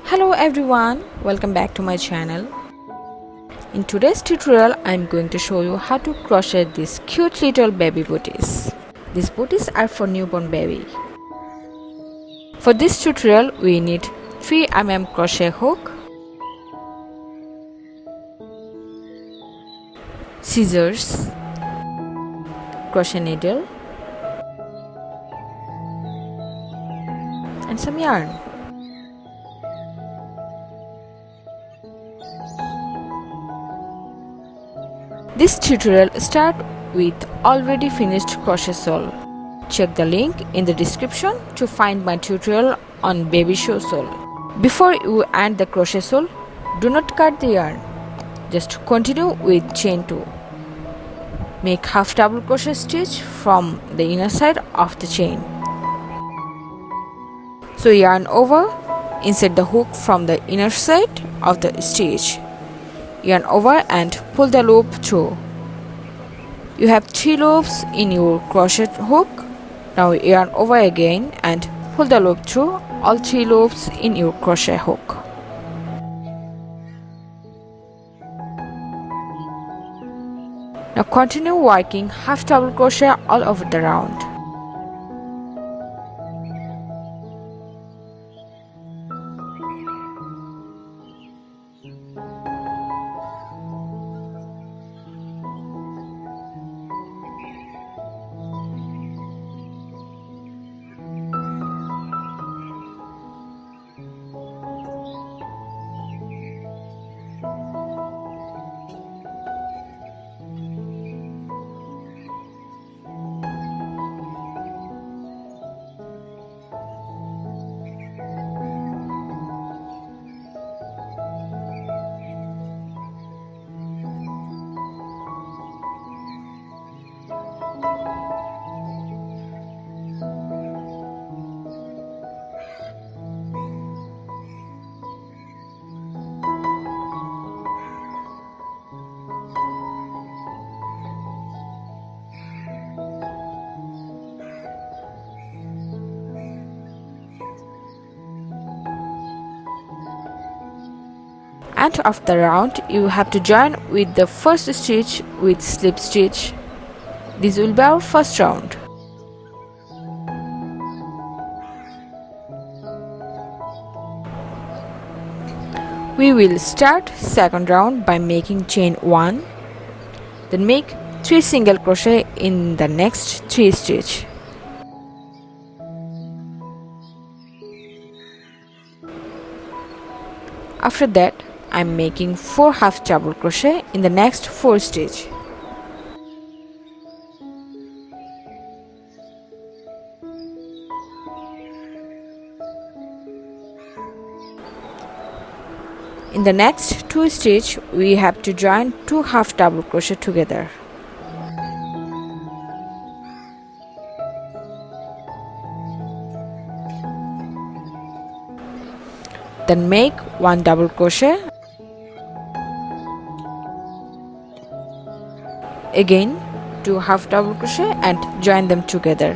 Hello everyone, welcome back to my channel. In today's tutorial, I'm going to show you how to crochet these cute little baby booties. These booties are for newborn baby. For this tutorial, we need 3 mm crochet hook, scissors, crochet needle, and some yarn. This tutorial starts with already finished crochet sole. Check the link in the description to find my tutorial on baby show sole. Before you add the crochet sole, do not cut the yarn. Just continue with chain 2. Make half double crochet stitch from the inner side of the chain. So yarn over, insert the hook from the inner side of the stitch. Yarn over and pull the loop through. You have 3 loops in your crochet hook. Now yarn over again and pull the loop through all 3 loops in your crochet hook. Now continue working half double crochet all over the round. End of the round, you have to join with the first stitch with slip stitch. This will be our first round. We will start second round by making chain 1, then make 3 single crochet in the next 3 stitch. After that, I am making 4 half double crochet in the next 4 stitch. In the next 2 stitch, we have to join 2 half double crochet together. Then make 1 double crochet. Again 2 half double crochet and join them together.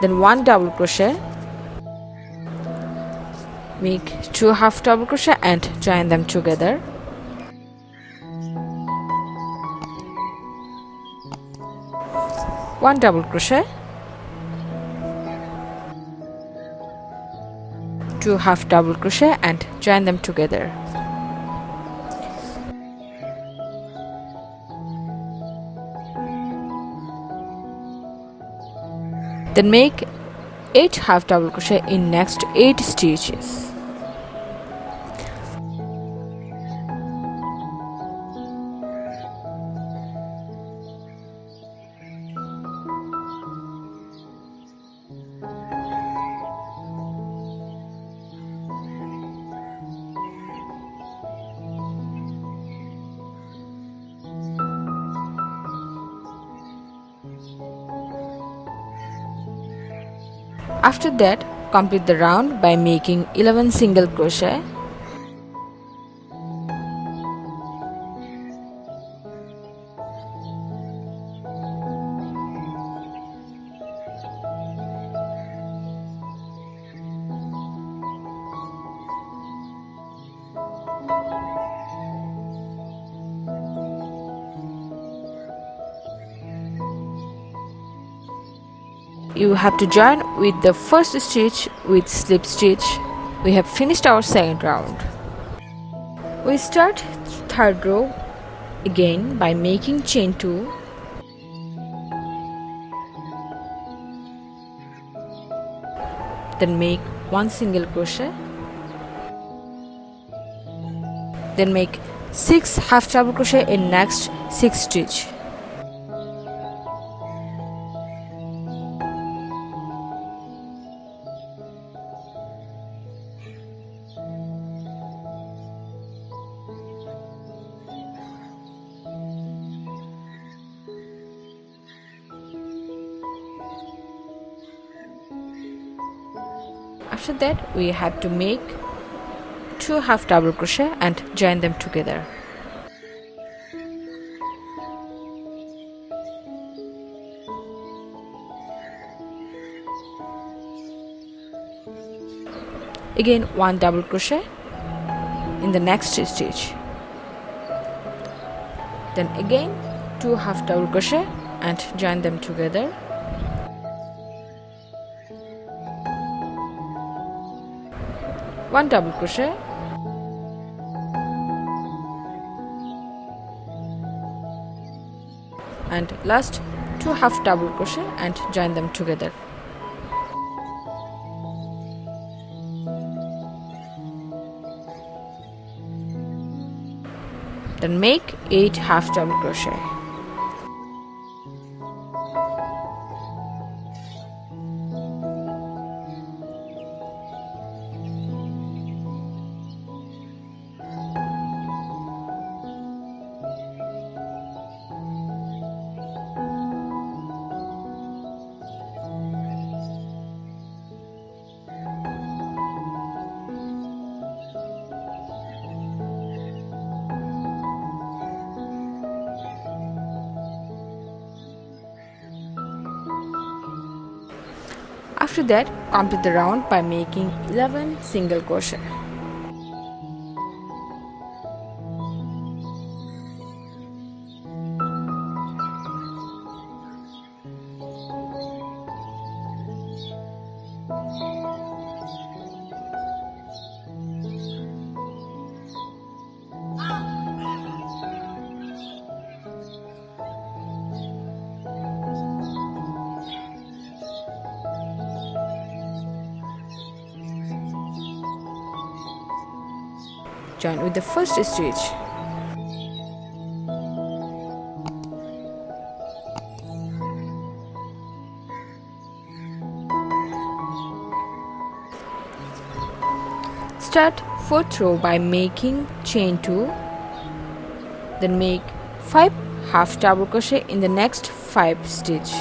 Then 1 double crochet. Make 2 half double crochet and join them together. One double crochet, 2 half double crochet and join them together. Then make 8 half double crochet in next 8 stitches. After that, complete the round by making 11 single crochet. you have to join with the first stitch with slip stitch. We have finished our second round. We start third row again by making chain 2, then make 1 single crochet, then make 6 half double crochet in next 6 stitch. After that, we have to make 2 half double crochet and join them together. Again 1 double crochet in the next stitch. Then again 2 half double crochet and join them together. One double crochet, and last 2 half double crochet and join them together. Then make 8 half double crochet. After that, complete the round by making 11 single crochet. Join with the first stitch. Start fourth row by making chain 2, then make 5 half double crochet in the next 5 stitch.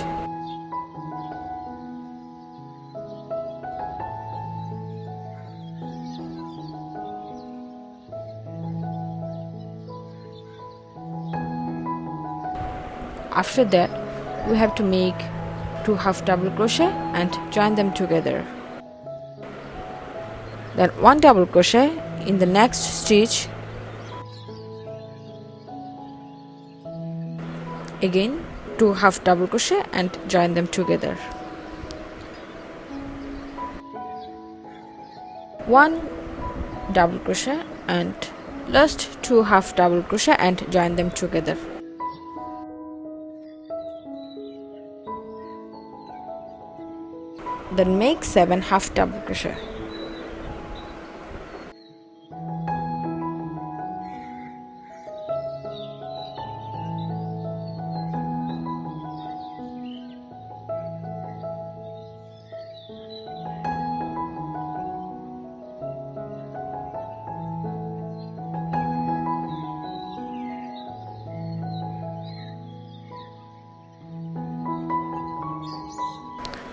After that, we have to make 2 half double crochet and join them together. Then 1 double crochet in the next stitch. Again 2 half double crochet and join them together. 1 double crochet and last 2 half double crochet and join them together. Then make 7 half double crochet.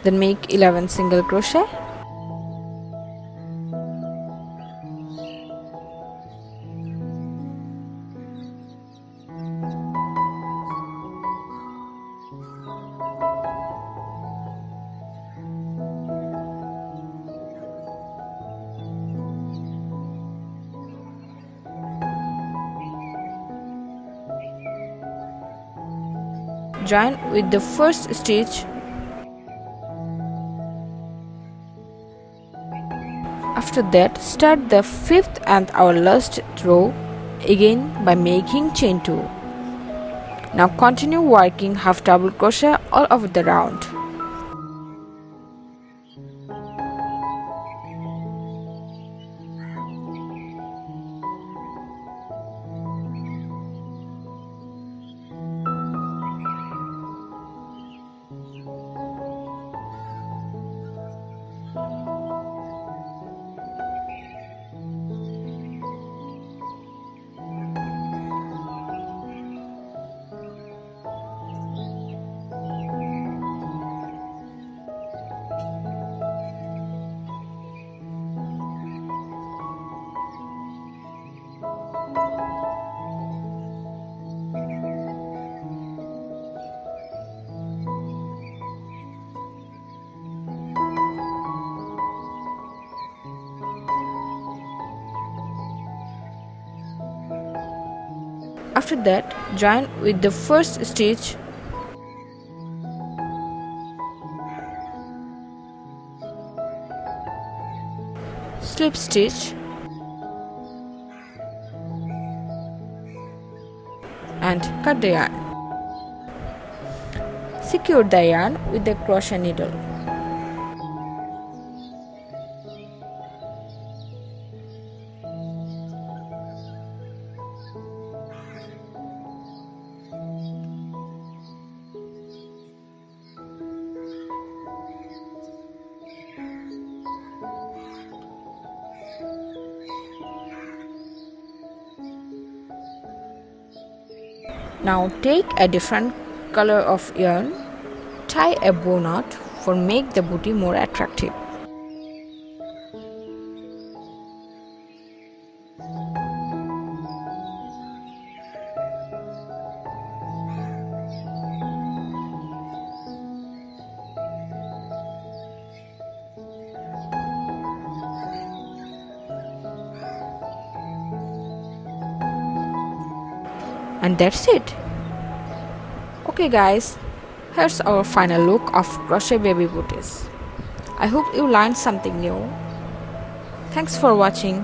Then make 11 single crochet. Join with the first stitch After that, start the fifth and our last row again by making chain 2. Now continue working half double crochet all over the round. After that, join with the first stitch, slip stitch and cut the yarn. Secure the yarn with the crochet needle. Now take a different color of yarn, tie a bow knot for make the booty more attractive. And that's it. Okay guys, here's our final look of crochet baby booties. I hope you learned something new. Thanks for watching.